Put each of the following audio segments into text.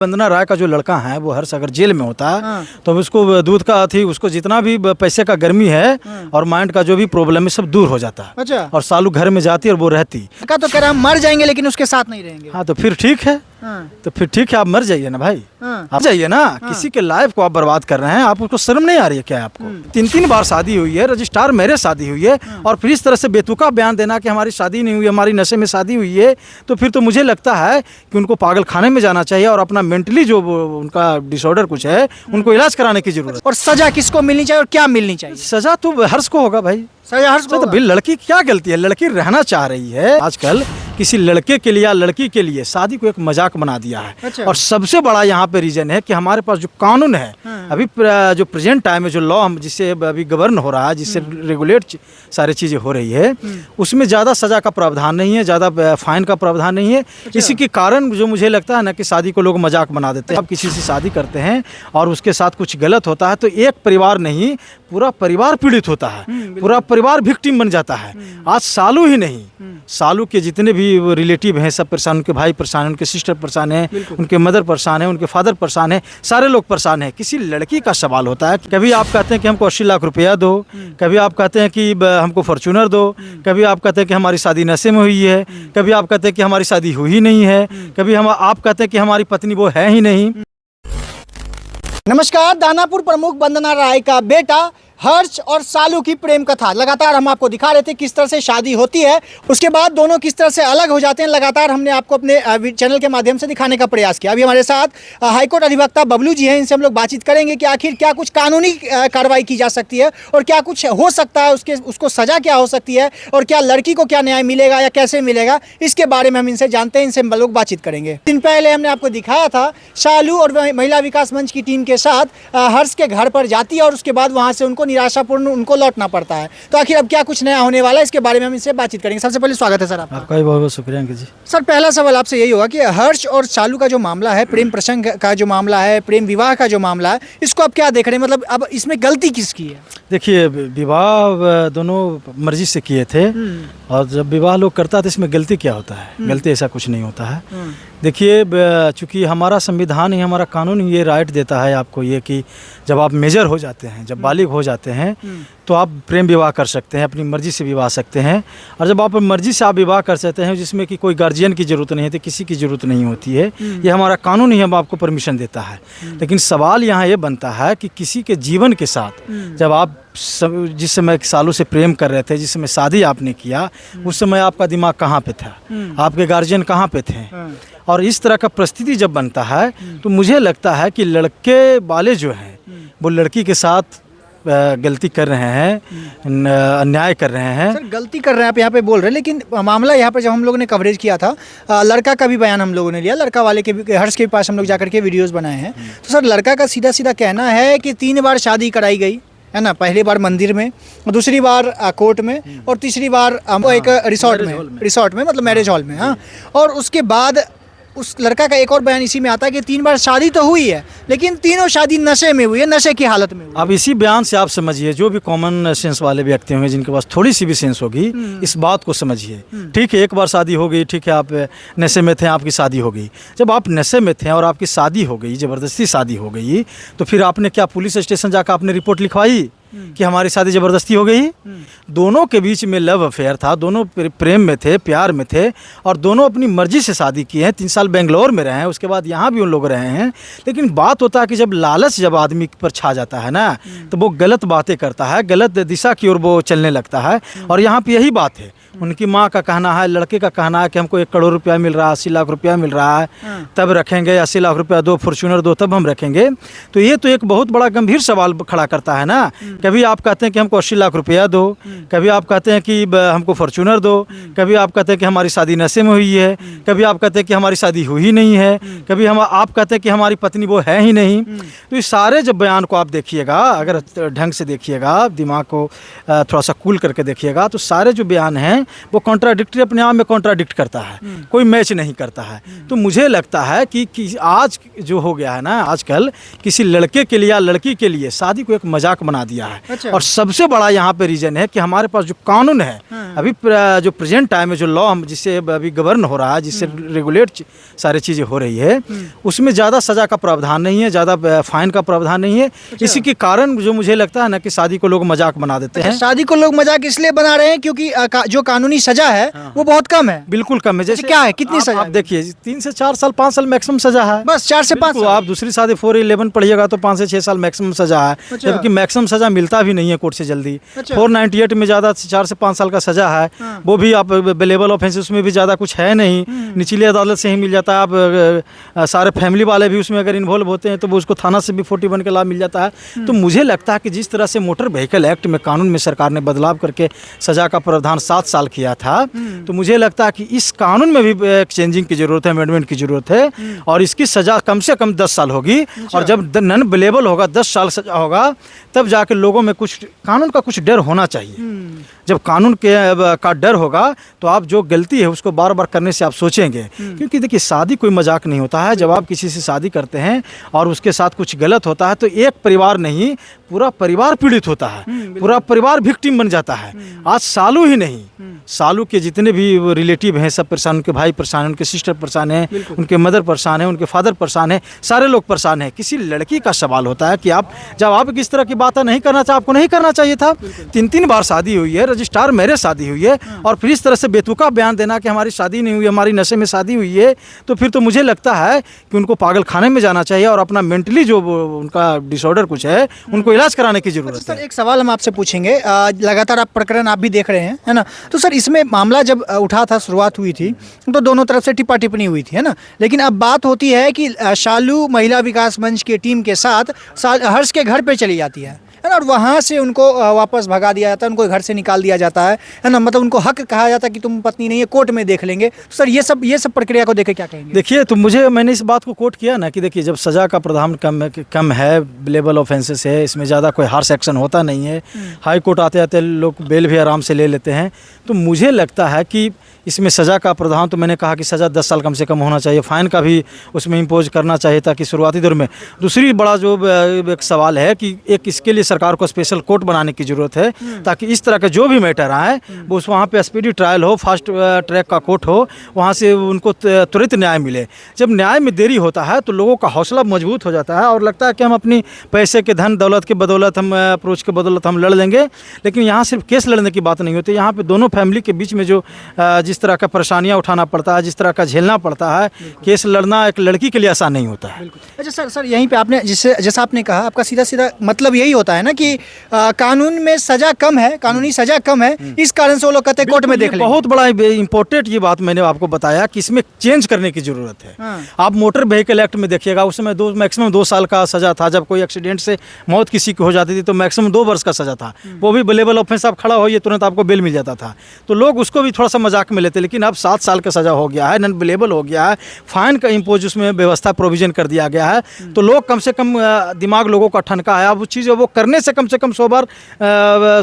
वंदना राय का जो लड़का है वो हर्ष अगर जेल में होता है तो उसको दूध का थी, उसको जितना भी पैसे का गर्मी है और माइंड का जो भी प्रॉब्लम है सब दूर हो जाता है। अच्छा। और सालू घर में जाती और वो रहती। का तो कह रहा हम मर जाएंगे लेकिन उसके साथ नहीं रहेंगे। हाँ तो फिर ठीक है। तो फिर ठीक है, आप मर जाइए ना भाई, आप जाइए ना। किसी के लाइफ को आप बर्बाद कर रहे हैं, आप उसको शर्म नहीं आ रही है क्या आपको? 3 बार शादी हुई है, रजिस्ट्रार मैरिज शादी हुई है, और फिर इस तरह से बेतुका बयान देना कि हमारी शादी नहीं हुई, हमारी नशे में शादी हुई है, तो फिर तो मुझे लगता है कि उनको पागल खाने में जाना चाहिए और अपना मेंटली जो उनका डिसऑर्डर कुछ है उनको इलाज कराने की जरूरत। और सजा किसको मिलनी चाहिए और क्या मिलनी चाहिए? सजा तो हर्ष को होगा भाई। सजा हर्ष को तो भाई लड़की क्या गलती है? लड़की रहना चाह रही है। आजकल किसी लड़के के लिए या लड़की के लिए शादी को एक मजाक बना दिया है। अच्छा। और सबसे बड़ा यहाँ पे रीजन है कि हमारे पास जो कानून है अभी जो प्रेजेंट टाइम में जो लॉ हम जिससे अभी गवर्न हो रहा है, जिससे रेगुलेट सारी चीजें हो रही है, उसमें ज़्यादा सजा का प्रावधान नहीं है, ज़्यादा फाइन का प्रावधान नहीं है। इसी के कारण जो मुझे लगता है ना कि शादी को लोग मजाक बना देते हैं। आप किसी से शादी करते हैं और उसके साथ कुछ गलत होता है तो एक परिवार नहीं पूरा परिवार पीड़ित होता है, पूरा परिवार विक्टिम बन जाता है। आज सालू ही नहीं, सालू के जितने भी रिलेटिव हैं सब परेशान, उनके भाई परेशान हैं, उनके सिस्टर परेशान हैं, उनके मदर परेशान है, उनके फादर परेशान है, सारे लोग परेशान हैं। किसी लड़की का सवाल होता है, कभी आप कहते हैं कि हमको 80 लाख रुपया दो, कभी आप कहते हैं कि हमको फॉर्च्यूनर दो, कभी आप कहते हैं कि हमारी शादी नशे में हुई है, कभी आप कहते हैं कि हमारी शादी हुई नहीं है, कभी आप कहते हैं कि हमारी पत्नी वो है ही नहीं। नमस्कार। दानापुर प्रमुख वंदना राय का बेटा हर्ष और सालू की प्रेम कथा लगातार हम आपको दिखा रहे थे, किस तरह से शादी होती है, उसके बाद दोनों किस तरह से अलग हो जाते हैं। लगातार हमने आपको अपने चैनल के माध्यम से दिखाने का प्रयास किया। अभी हमारे साथ हाईकोर्ट अधिवक्ता बबलू जी हैं, इनसे हम लोग बातचीत करेंगे कि आखिर क्या कुछ कानूनी कार्रवाई की जा सकती है और क्या कुछ हो सकता है, उसको सजा क्या हो सकती है और क्या लड़की को क्या न्याय मिलेगा या कैसे मिलेगा, इसके बारे में हम इनसे जानते हैं, इनसे हम लोग बातचीत करेंगे। दिन पहले हमने आपको दिखाया था सालू और महिला विकास मंच की टीम के साथ हर्ष के घर पर जाती है और उसके बाद वहाँ से उनको निराशापूर्ण उनको लौटना पड़ता है। तो आखिर अब क्या कुछ नया होने वाला है, इसके बारे में हम इनसे बातचीत करेंगे। सबसे पहले स्वागत है सर आपका। आपका भी बहुत बहुत शुक्रिया अंकित जी। सर पहला सवाल आपसे यही होगा कि हर्ष और सालू का जो मामला है, प्रेम प्रसंग का जो मामला है, प्रेम विवाह का जो मामला है, इसको आप क्या देख रहे हैं? मतलब अब इसमें गलती किसकी है? देखिए, विवाह दोनों मर्जी से किए थे और जब विवाह लोग करता है तो इसमें गलती क्या होता है? गलती ऐसा कुछ नहीं होता है। देखिए, चूँकि हमारा संविधान ही, हमारा कानून ही ये राइट देता है आपको ये कि जब आप मेजर हो जाते हैं, जब बालिग हो जाते हैं तो आप प्रेम विवाह कर सकते हैं, अपनी मर्जी से विवाह सकते हैं। और जब आप मर्जी से आप विवाह कर सकते हैं जिसमें कि कोई गार्जियन की ज़रूरत नहीं है, तो किसी की ज़रूरत नहीं होती है, ये हमारा कानून ही हम आपको परमिशन देता है। लेकिन सवाल यहाँ ये बनता है कि किसी के जीवन के साथ जब आप जिस समय सालों से प्रेम कर रहे थे, जिस समय शादी आपने किया, उस समय आपका दिमाग कहाँ पे था, आपके गार्जियन कहाँ पे थे? और इस तरह का परिस्थिति जब बनता है तो मुझे लगता है कि लड़के वाले जो हैं वो लड़की के साथ गलती कर रहे हैं, अन्याय कर रहे हैं। सर गलती कर रहे हैं आप यहाँ पे बोल रहे हैं, लेकिन मामला यहाँ पे जब हम लोगों ने कवरेज किया था, लड़का का भी बयान हम लोगों ने लिया, लड़का वाले के भी, हर्ष के पास हम लोग जाकर के वीडियोस बनाए हैं। तो सर लड़का का सीधा सीधा कहना है कि 3 बार शादी कराई गई है ना, पहली बार मंदिर में, दूसरी बार कोर्ट में और तीसरी बार एक रिसोर्ट में मतलब मैरिज हॉल में। हाँ, और उसके बाद उस लड़का का एक और बयान इसी में आता है कि 3 बार शादी तो हुई है लेकिन तीनों शादी नशे में हुई है, नशे की हालत में हुई है। अब इसी बयान से आप समझिए, जो भी कॉमन सेंस वाले व्यक्ति होंगे जिनके पास थोड़ी सी भी सेंस होगी, इस बात को समझिए। ठीक है, एक बार शादी हो गई, ठीक है, आप नशे में थे, आपकी शादी हो गई। जब आप नशे में थे और आपकी शादी हो गई, ज़बरदस्ती शादी हो गई, तो फिर आपने क्या पुलिस स्टेशन जाकर आपने रिपोर्ट लिखवाई कि हमारी शादी ज़बरदस्ती हो गई? दोनों के बीच में लव अफेयर था, दोनों प्रेम में थे, प्यार में थे और दोनों अपनी मर्जी से शादी की हैं। 3 साल बेंगलोर में रहे हैं, उसके बाद यहाँ भी उन लोग रहे हैं। लेकिन बात होता है कि जब लालच जब आदमी पर छा जाता है ना, तो वो गलत बातें करता है, गलत दिशा की ओर वो चलने लगता है। और यहाँ पे यही बात है, उनकी माँ का कहना है, लड़के का कहना है कि हमको 1 करोड़ रुपया मिल रहा है, 80 लाख रुपया मिल रहा है, तब रखेंगे, 80 लाख रुपया दो, फॉर्च्यूनर दो, तब हम रखेंगे। तो ये तो एक बहुत बड़ा गंभीर सवाल खड़ा करता है ना। कभी आप कहते हैं कि हमको 80 लाख रुपया दो, कभी आप कहते हैं कि हमको फॉर्च्यूनर दो, कभी आप कहते हैं कि हमारी शादी नशे में हुई है, कभी आप कहते हैं कि हमारी शादी हुई ही नहीं है, कभी आप कहते हैं कि हमारी पत्नी वो है ही नहीं। तो इस सारे जब बयान को आप देखिएगा, अगर ढंग से देखिएगा, दिमाग को थोड़ा सा कूल करके देखिएगा, तो सारे जो बयान हैं हैं वो कॉन्ट्राडिक्टरी अपने आप में कॉन्ट्राडिक्ट करता है, कोई मैच नहीं करता है। तो मुझे लगता है कि आज जो हो गया है ना, आजकल किसी लड़के के लिए या लड़की के लिए शादी को एक मजाक बना दिया है। अच्छा। और सबसे बड़ा यहाँ पे रीज़न है कि हमारे पास जो कानून है अभी जो प्रेजेंट टाइम में जो लॉ जिससे अभी गवर्न हो रहा है, जिससे रेगुलेट सारी चीज़ें हो रही है, उसमें ज़्यादा सज़ा का प्रावधान नहीं है, ज़्यादा फाइन का प्रावधान नहीं है। इसी के कारण जो मुझे लगता है ना कि शादी को लोग मजाक बना देते हैं। शादी को लोग मजाक इसलिए बना रहे हैं क्योंकि जो कानूनी सजा है वो बहुत कम है। बिल्कुल कम है। जैसे क्या है, कितनी सजा आप है? देखिए 3 से 4 साल 5 साल मैक्सिमम सजा है, बस 4 से 5 तो आप दूसरी शादी 411 पढ़िएगा तो 5 से 6 साल मैक्सिमम सजा है। अच्छा। जबकि मैक्सिमम सजा मिलता भी नहीं है कोर्ट से जल्दी। अच्छा। 498 में ज़्यादा 4 से 5 साल का सजा है, वो भी आप अवेलेबल ऑफेंस उसमें भी ज़्यादा कुछ है नहीं, निचली अदालत से ही मिल जाता है। आप सारे फैमिली वाले भी उसमें अगर इन्वॉल्व होते हैं तो वो उसको थाना से भी 41 का लाभ मिल जाता है। तो मुझे लगता है कि जिस तरह से मोटर व्हीकल एक्ट में कानून में सरकार ने बदलाव करके सजा का प्रावधान 7 साल किया था, तो मुझे लगता है कि इस कानून में भी एक चेंजिंग की जरूरत है, अमेंडमेंट की जरूरत है, और इसकी सजा कम से कम 10 साल होगी। और जब नॉन अवेलेबल होगा, 10 साल सजा होगा, तब जाके लोगों में कुछ कानून का कुछ डर होना चाहिए। जब कानून का डर होगा तो आप जो गलती है उसको बार बार करने से आप सोचेंगे। क्योंकि देखिए शादी कोई मजाक नहीं होता है। जब आप किसी से शादी करते हैं और उसके साथ कुछ गलत होता है तो एक परिवार नहीं, पूरा परिवार पीड़ित होता है, पूरा परिवार विक्टिम बन जाता है। आज सालू ही नहीं, सालू के जितने भी रिलेटिव हैं सब परेशान, उनके भाई परेशान हैं, उनके सिस्टर परेशान हैं, उनके मदर परेशान हैं, उनके फादर परेशान हैं, सारे लोग परेशान हैं। किसी लड़की का सवाल होता है कि आप जब आप इस तरह की बातें नहीं करना चाहिए, आपको नहीं करना चाहिए था। 3 बार शादी हुई है, रजिस्ट्रार मैरिज शादी हुई है, और फिर इस तरह से बेतुका बयान देना कि हमारी शादी नहीं हुई, हमारी नशे में शादी हुई है, तो फिर तो मुझे लगता है कि उनको पागल खाने में जाना चाहिए और अपना मेंटली जो उनका डिसऑर्डर कुछ है उनको इलाज कराने की जरूरत सर है। एक सवाल हम आपसे पूछेंगे, लगातार आप प्रकरण आप भी देख रहे हैं, है ना? तो सर इसमें मामला जब उठा था, शुरुआत हुई थी, तो दोनों तरफ से टिप्पा टिप्पणी हुई थी, है ना? लेकिन अब बात होती है कि शालू महिला विकास मंच की टीम के साथ हर्ष के घर पे चली जाती है ना? और वहाँ से उनको वापस भगा दिया जाता है, उनको घर से निकाल दिया जाता है ना? मतलब उनको हक कहा जाता है कि तुम पत्नी नहीं है, कोर्ट में देख लेंगे। तो सर ये सब प्रक्रिया को देखे क्या कहेंगे? देखिए, तो मैंने इस बात को कोट किया ना कि देखिए, जब सज़ा का प्रावधान कम है, लेवल ऑफेंसेस है, इसमें ज़्यादा कोई हार्श एक्शन होता नहीं है, हाई कोर्ट आते आते लोग बेल भी आराम से ले लेते हैं, तो मुझे लगता है कि इसमें सज़ा का प्रावधान, तो मैंने कहा कि सज़ा 10 साल कम से कम होना चाहिए, फ़ाइन का भी उसमें इम्पोज करना चाहिए ताकि शुरुआती दौर में। दूसरी बड़ा जो एक सवाल है कि एक इसके लिए सरकार को स्पेशल कोर्ट बनाने की ज़रूरत है ताकि इस तरह के जो भी मैटर आए वो उस वहाँ पे स्पीडी ट्रायल हो, फास्ट ट्रैक का कोर्ट हो, वहाँ से उनको त्वरित न्याय मिले। जब न्याय में देरी होता है तो लोगों का हौसला मजबूत हो जाता है और लगता है कि हम अपनी पैसे के धन दौलत के बदौलत, हम अप्रोच के बदौलत हम लड़ लेंगे। लेकिन यहाँ सिर्फ केस लड़ने की बात नहीं होती, यहाँ पे दोनों फैमिली के बीच में जो जिस तरह का परेशानियाँ उठाना पड़ता है, जिस तरह का झेलना पड़ता है, केस लड़ना एक लड़की के लिए आसान नहीं होता है। अच्छा सर यहीं पे आपने जैसा आपने कहा, आपका सीधा सीधा मतलब यही होता है ना कि कानून में सजा कम है, कानूनी सजा कम है, इस कारण से वो लोग कहते हैं कोर्ट में देख लेंगे। बहुत बड़ा इंपॉर्टेंट ये बात मैंने आपको बताया कि इसमें चेंज करने की जरूरत है। आप मोटर व्हीकल एक्ट में देखिएगा, उसमें मैक्सिमम 2 साल का सजा था। जब कोई एक्सीडेंट से मौत किसी की हो जाती थी तो मैक्सिमम 2 वर्ष का सजा था, वो भी बेलेबल ऑफेंस, आप खड़ा होइए तुरंत आपको बेल मिल जाता था। तो लोग उसको भी थोड़ा सा मजाक में लेते, लेकिन अब 7 साल का सजा हो गया है, नॉन बेलेबल हो गया है, फाइन का इम्पोज उसमें व्यवस्था प्रोविजन कर दिया गया है। तो लोग कम से कम दिमाग लोगों का ठनका है, अब उस चीज़ वो करने से कम 100 बार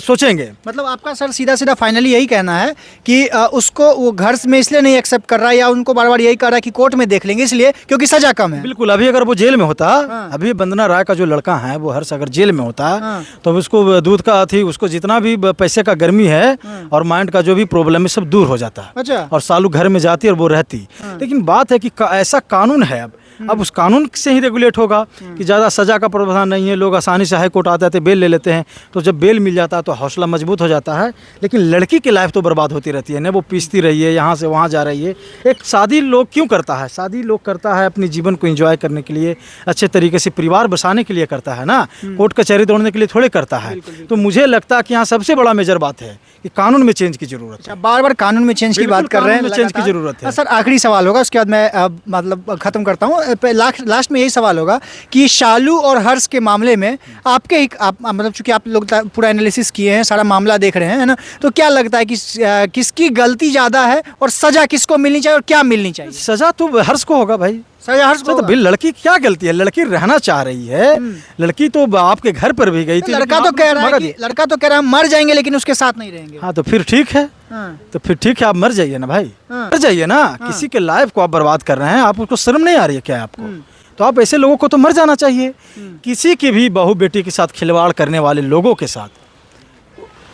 सोचेंगे। मतलब आपका सर सीधा सीधा फाइनली यही कहना है कि उसको वो घर में इसलिए नहीं एक्सेप्ट कर रहा है या उनको बार बार यही कर रहा है कि कोर्ट में देख लेंगे इसलिए क्योंकि सजा कम है। बिल्कुल, अभी अगर वो जेल में होता, अभी वंदना राय का जो लड़का है वो हर्ष अगर जेल में होता तो उसको दूध का थी, उसको जितना भी पैसे का गर्मी है और माइंड का जो भी प्रॉब्लम है सब दूर हो जाता। अच्छा। और सालू घर में जाती और वो रहती। लेकिन बात है कि ऐसा कानून है अब उस कानून से ही रेगुलेट होगा कि ज़्यादा सज़ा का प्रावधान नहीं है, लोग आसानी से हाई कोर्ट आते आते बेल ले लेते हैं। तो जब बेल मिल जाता है तो हौसला मजबूत हो जाता है। लेकिन लड़की की लाइफ तो बर्बाद होती रहती है ना, वो पीसती रही है, यहाँ से वहाँ जा रही है। एक शादी लोग क्यों करता है? शादी लोग करता है अपने जीवन को एंजॉय करने के लिए, अच्छे तरीके से परिवार बसाने के लिए करता है ना, कोर्ट कचहरी दौड़ने के लिए थोड़े करता है। तो मुझे लगता है कि यहाँ सबसे बड़ा मेजर बात है कि कानून में चेंज की जरूरत है। बार बार कानून में चेंज की बात कर रहे हैं, चेंज की जरूरत है। सर आखिरी सवाल होगा, उसके बाद मैं मतलब खत्म करता हूँ। लास्ट में यही सवाल होगा कि शालू और हर्ष के मामले में मतलब चूंकि आप लोग पूरा एनालिसिस किए हैं, सारा मामला देख रहे हैं, है ना, तो क्या लगता है कि किसकी गलती ज़्यादा है और सजा किसको मिलनी चाहिए और क्या मिलनी चाहिए? सजा तो हर्ष को होगा भाई, सजा हर्ष को। तो भाई लड़की क्या गलती है? लड़की रहना चाह रही है, लड़की तो आपके घर पर भी गई थी। लड़का तो कह रहा है मर जाएंगे लेकिन उसके साथ नहीं रहेंगे। हाँ तो फिर ठीक है, तो फिर ठीक है, आप मर जाइए ना भाई, मर जाइए ना। किसी के लाइफ को आप बर्बाद कर रहे हैं, आप उसको शर्म नहीं आ रही है क्या आपको? तो आप ऐसे लोगों को तो मर जाना चाहिए। किसी की भी बहू बेटी के साथ खिलवाड़ करने वाले लोगों के साथ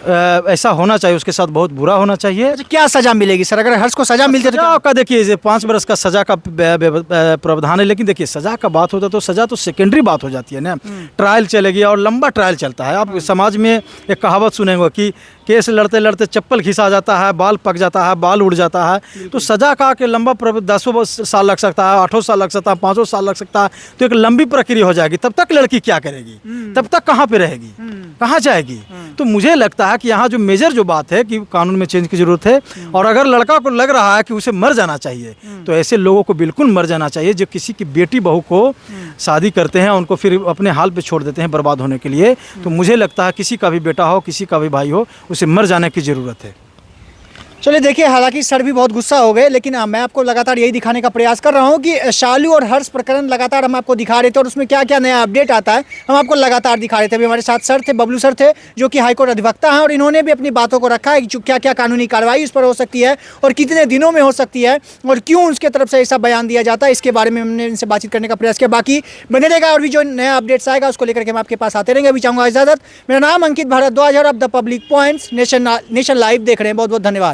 ऐसा होना चाहिए, उसके साथ बहुत बुरा होना चाहिए। अच्छा, क्या सजा मिलेगी सर अगर हर्ष को सजा मिलती है तो? सजा का देखिए, ये 5 बरस का सजा का प्रावधान है, लेकिन देखिए सजा का बात होता है तो सजा तो सेकेंडरी बात हो जाती है ना। ट्रायल चलेगी और लंबा ट्रायल चलता है। आप समाज में एक कहावत सुनेंगे कि केस लड़ते लड़ते चप्पल घिसा जाता है, बाल पक जाता है, बाल उड़ जाता है। तो सजा का के लंबा 10 साल लग सकता है, 8 साल लग सकता है, 5 साल लग सकता है। तो एक लंबी प्रक्रिया हो जाएगी। तब तक लड़की क्या करेगी? तब तक कहाँ पे रहेगी, कहाँ जाएगी? तो मुझे लगता है कि यहाँ जो मेजर जो बात है कि कानून में चेंज की जरूरत है। और अगर लड़का को लग रहा है कि उसे मर जाना चाहिए, तो ऐसे लोगों को बिल्कुल मर जाना चाहिए जो किसी की बेटी बहू को शादी करते हैं, उनको फिर अपने हाल पे छोड़ देते हैं बर्बाद होने के लिए। तो मुझे लगता है किसी का भी बेटा हो, किसी का भी भाई हो, उसे मर जाने की ज़रूरत है। चलिए देखिए, हालांकि सर भी बहुत गुस्सा हो गए, लेकिन मैं आपको लगातार यही दिखाने का प्रयास कर रहा हूं कि शालू और हर्ष प्रकरण लगातार हम आपको दिखा रहे थे और उसमें क्या क्या नया अपडेट आता है हम आपको लगातार दिखा रहे थे। अभी हमारे साथ सर थे, बबलू सर थे, जो कि हाईकोर्ट अधिवक्ता हैं, और इन्होंने भी अपनी बातों को रखा है कि क्या क्या कानूनी कार्रवाई इस पर हो सकती है और कितने दिनों में हो सकती है और क्यों उसके तरफ से ऐसा बयान दिया जाता है। इसके बारे में हमने इनसे बातचीत करने का प्रयास किया। बाकी बने रहेगा और भी जो नया अपडेट्स आएगा उसको लेकर के हम आपके पास आते रहेंगे। अभी चाहूँगा इजाजत। मेरा नाम अंकित भारद्वाज और अब the public points nation live देख रहे हैं। बहुत बहुत धन्यवाद।